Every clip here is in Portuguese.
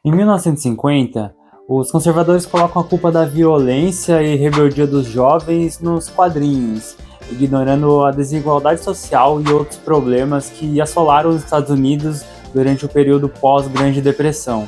Em 1950, os conservadores colocam a culpa da violência e rebeldia dos jovens nos quadrinhos, ignorando a desigualdade social e outros problemas que assolaram os Estados Unidos durante o período pós-Grande Depressão.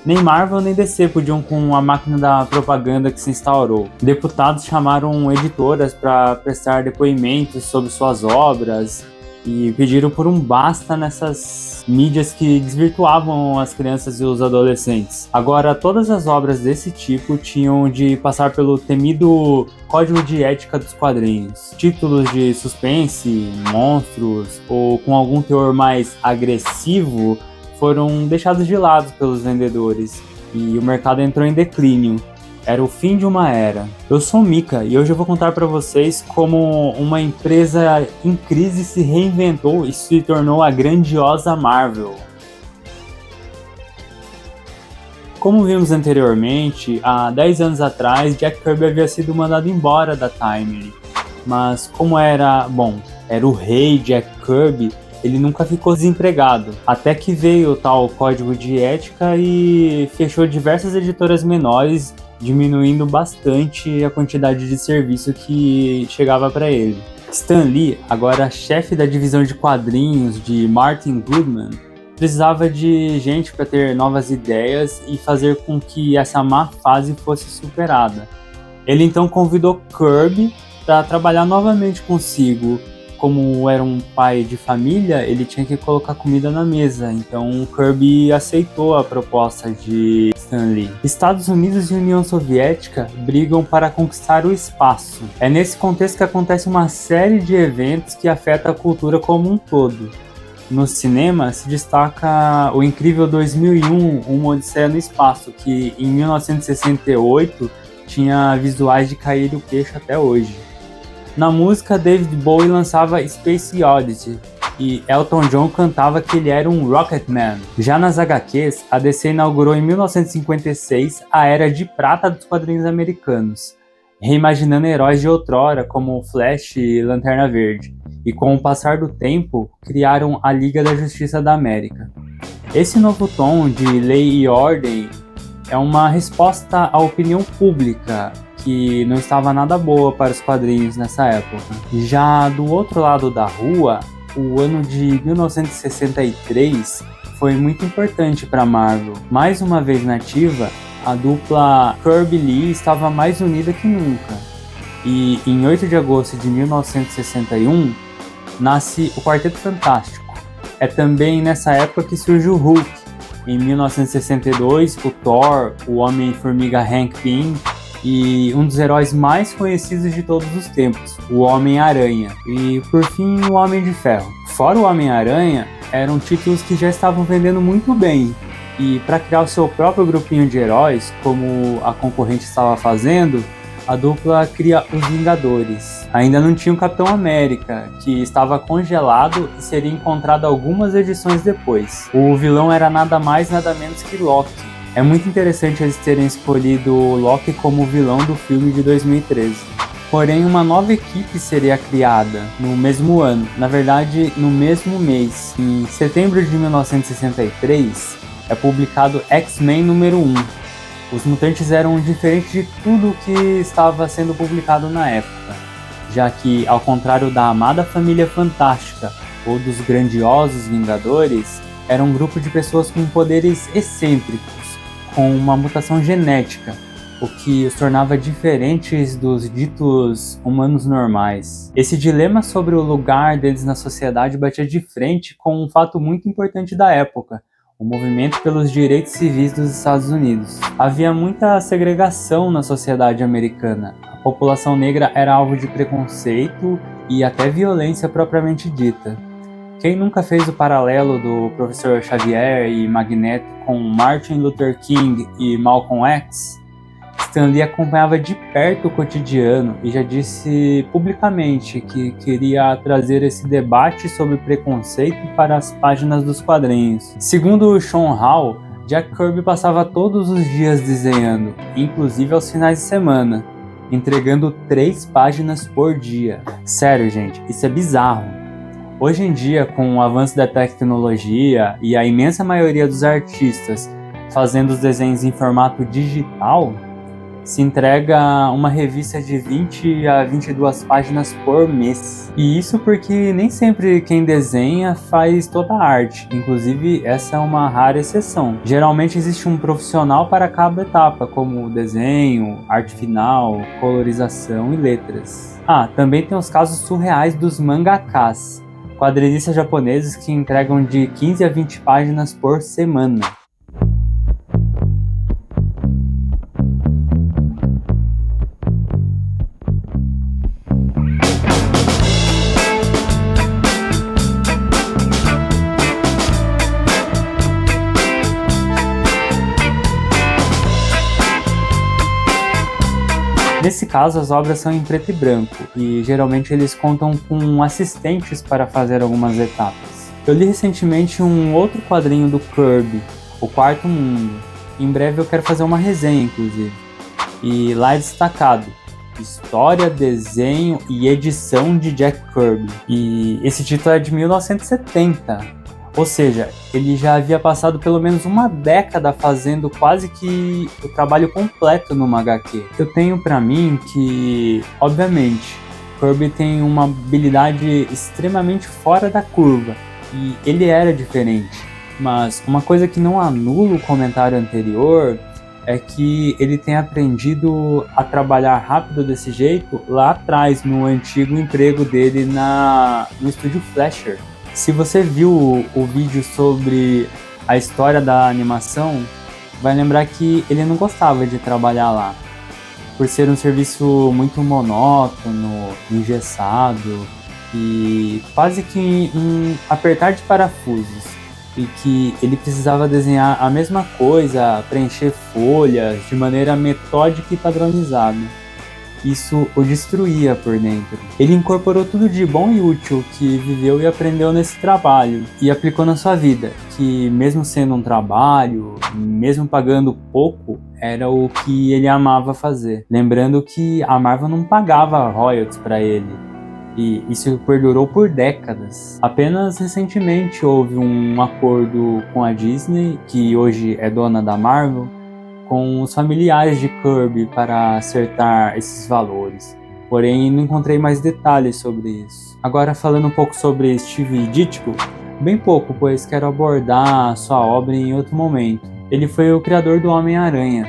Nem Marvel nem DC podiam com a máquina da propaganda que se instaurou. Deputados chamaram editoras para prestar depoimentos sobre suas obras e pediram por um basta nessas mídias que desvirtuavam as crianças e os adolescentes. Agora, todas as obras desse tipo tinham de passar pelo temido Código de Ética dos Quadrinhos. Títulos de suspense, monstros ou com algum teor mais agressivo foram deixados de lado pelos vendedores e o mercado entrou em declínio. Era o fim de uma era. Eu sou o Mika e hoje eu vou contar para vocês como uma empresa em crise se reinventou e se tornou a grandiosa Marvel. Como vimos anteriormente, há 10 anos atrás, Jack Kirby havia sido mandado embora da Timely. Mas como era o rei Jack Kirby, ele nunca ficou desempregado, até que veio o tal código de ética e fechou diversas editoras menores, diminuindo bastante a quantidade de serviço que chegava para ele. Stan Lee, agora chefe da divisão de quadrinhos de Martin Goodman, precisava de gente para ter novas ideias e fazer com que essa má fase fosse superada. Ele então convidou Kirby para trabalhar novamente consigo. Como era um pai de família, ele tinha que colocar comida na mesa, então Kirby aceitou a proposta de Stan Lee. Estados Unidos e União Soviética brigam para conquistar o espaço. É nesse contexto que acontece uma série de eventos que afeta a cultura como um todo. No cinema se destaca o incrível 2001, Uma Odisseia no Espaço, que em 1968 tinha visuais de cair o queixo até hoje. Na música, David Bowie lançava Space Oddity e Elton John cantava que ele era um Rocketman. Já nas HQs, a DC inaugurou em 1956 a Era de Prata dos quadrinhos americanos, reimaginando heróis de outrora como Flash e Lanterna Verde, e com o passar do tempo, criaram a Liga da Justiça da América. Esse novo tom de lei e ordem é uma resposta à opinião pública, que não estava nada boa para os quadrinhos nessa época. Já do outro lado da rua, o ano de 1963 foi muito importante para Marvel. Mais uma vez nativa, a dupla Kirby Lee estava mais unida que nunca. E em 8 de agosto de 1961, nasce o Quarteto Fantástico. É também nessa época que surge o Hulk. Em 1962, o Thor, o Homem-Formiga Hank Pym, e um dos heróis mais conhecidos de todos os tempos, o Homem-Aranha, e por fim o Homem de Ferro. Fora o Homem-Aranha, eram títulos que já estavam vendendo muito bem, e para criar o seu próprio grupinho de heróis, como a concorrente estava fazendo, a dupla cria os Vingadores. Ainda não tinha o Capitão América, que estava congelado e seria encontrado algumas edições depois. O vilão era nada mais nada menos que Loki. É muito interessante eles terem escolhido o Loki como vilão do filme de 2013. Porém, uma nova equipe seria criada no mesmo ano, na verdade, no mesmo mês. Em setembro de 1963, é publicado X-Men número 1. Os mutantes eram diferentes de tudo que estava sendo publicado na época, já que, ao contrário da amada família fantástica ou dos grandiosos Vingadores, era um grupo de pessoas com poderes excêntricos, com uma mutação genética, o que os tornava diferentes dos ditos humanos normais. Esse dilema sobre o lugar deles na sociedade batia de frente com um fato muito importante da época: o movimento pelos direitos civis dos Estados Unidos. Havia muita segregação na sociedade americana. A população negra era alvo de preconceito e até violência propriamente dita. Quem nunca fez o paralelo do professor Xavier e Magneto com Martin Luther King e Malcolm X? Stan Lee acompanhava de perto o cotidiano e já disse publicamente que queria trazer esse debate sobre preconceito para as páginas dos quadrinhos. Segundo Sean Hall, Jack Kirby passava todos os dias desenhando, inclusive aos finais de semana, entregando 3 páginas por dia. Sério, gente, isso é bizarro. Hoje em dia, com o avanço da tecnologia e a imensa maioria dos artistas fazendo os desenhos em formato digital, se entrega uma revista de 20 a 22 páginas por mês. E isso porque nem sempre quem desenha faz toda a arte, inclusive essa é uma rara exceção. Geralmente existe um profissional para cada etapa, como desenho, arte final, colorização e letras. Também tem os casos surreais dos mangakas, quadrinistas japoneses que entregam de 15 a 20 páginas por semana. Nesse caso, as obras são em preto e branco, e geralmente eles contam com assistentes para fazer algumas etapas. Eu li recentemente um outro quadrinho do Kirby, O Quarto Mundo. Em breve eu quero fazer uma resenha, inclusive. E lá é destacado: História, Desenho e Edição de Jack Kirby. E esse título é de 1970. Ou seja, ele já havia passado pelo menos uma década fazendo quase que o trabalho completo numa HQ. Eu tenho pra mim que, obviamente, Kirby tem uma habilidade extremamente fora da curva, e ele era diferente. Mas uma coisa que não anula o comentário anterior é que ele tem aprendido a trabalhar rápido desse jeito lá atrás, no antigo emprego dele no estúdio Fleischer. Se você viu o vídeo sobre a história da animação, vai lembrar que ele não gostava de trabalhar lá, por ser um serviço muito monótono, engessado e quase que um apertar de parafusos, e que ele precisava desenhar a mesma coisa, preencher folhas de maneira metódica e padronizada. Isso o destruía por dentro. Ele incorporou tudo de bom e útil que viveu e aprendeu nesse trabalho e aplicou na sua vida, que mesmo sendo um trabalho, mesmo pagando pouco, era o que ele amava fazer. Lembrando que a Marvel não pagava royalties para ele, e isso perdurou por décadas. Apenas recentemente houve um acordo com a Disney, que hoje é dona da Marvel, com os familiares de Kirby para acertar esses valores. Porém, não encontrei mais detalhes sobre isso. Agora, falando um pouco sobre Steve Ditko, bem pouco, pois quero abordar sua obra em outro momento. Ele foi o criador do Homem-Aranha,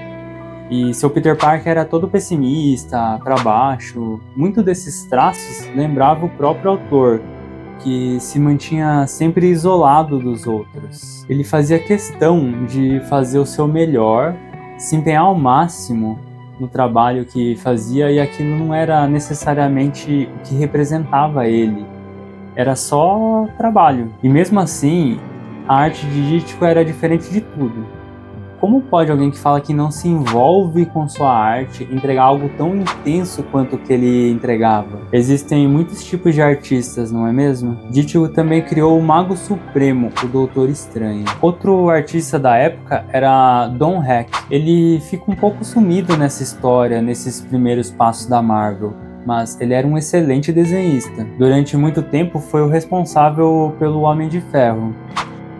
e seu Peter Parker era todo pessimista, para baixo. Muito desses traços lembrava o próprio autor, que se mantinha sempre isolado dos outros. Ele fazia questão de fazer o seu melhor, se empenhar ao máximo no trabalho que fazia, e aquilo não era necessariamente o que representava ele, era só trabalho. E mesmo assim, a arte de Ditko era diferente de tudo. Como pode alguém que fala que não se envolve com sua arte entregar algo tão intenso quanto o que ele entregava? Existem muitos tipos de artistas, não é mesmo? Ditko também criou o Mago Supremo, o Doutor Estranho. Outro artista da época era Don Heck. Ele fica um pouco sumido nessa história, nesses primeiros passos da Marvel, mas ele era um excelente desenhista. Durante muito tempo foi o responsável pelo Homem de Ferro.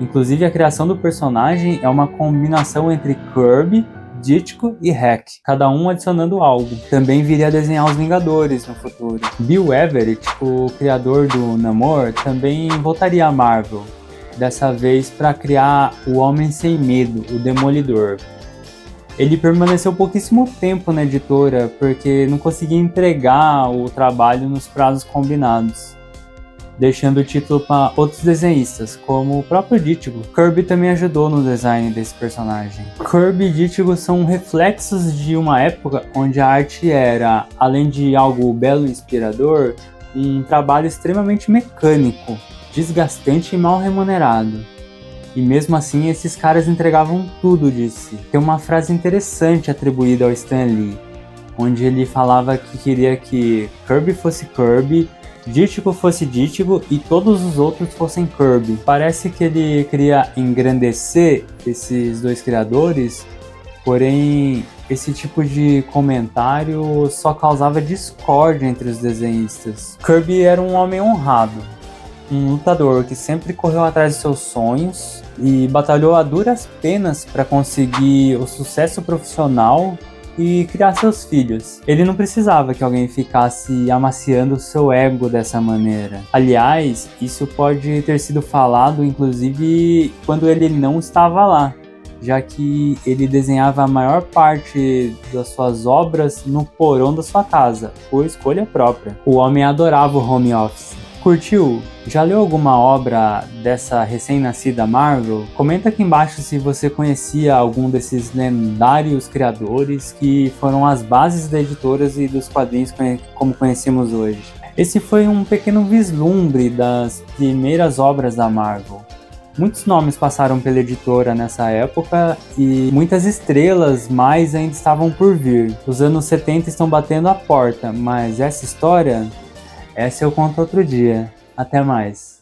Inclusive, a criação do personagem é uma combinação entre Kirby, Ditko e Heck, cada um adicionando algo. Também viria a desenhar os Vingadores no futuro. Bill Everett, o criador do Namor, também voltaria à Marvel, dessa vez para criar o Homem Sem Medo, o Demolidor. Ele permaneceu pouquíssimo tempo na editora porque não conseguia entregar o trabalho nos prazos combinados, deixando o título para outros desenhistas, como o próprio Ditko. Kirby também ajudou no design desse personagem. Kirby e Ditko são reflexos de uma época onde a arte era, além de algo belo e inspirador, um trabalho extremamente mecânico, desgastante e mal remunerado. E mesmo assim, esses caras entregavam tudo de si. Tem uma frase interessante atribuída ao Stan Lee, onde ele falava que queria que Kirby fosse Kirby, Ditko fosse Ditko e todos os outros fossem Kirby. Parece que ele queria engrandecer esses dois criadores, porém esse tipo de comentário só causava discórdia entre os desenhistas. Kirby era um homem honrado, Um lutador que sempre correu atrás de seus sonhos e batalhou a duras penas para conseguir o sucesso profissional e criar seus filhos. Ele não precisava que alguém ficasse amaciando seu ego dessa maneira. Aliás, isso pode ter sido falado inclusive quando ele não estava lá, já que ele desenhava a maior parte das suas obras no porão da sua casa, por escolha própria. O homem adorava o home office. Curtiu? Já leu alguma obra dessa recém-nascida Marvel? Comenta aqui embaixo se você conhecia algum desses lendários criadores que foram as bases da editora e dos quadrinhos como conhecemos hoje. Esse foi um pequeno vislumbre das primeiras obras da Marvel. Muitos nomes passaram pela editora nessa época e muitas estrelas mais ainda estavam por vir. Os anos 70 estão batendo a porta, mas essa história eu conto outro dia. Até mais.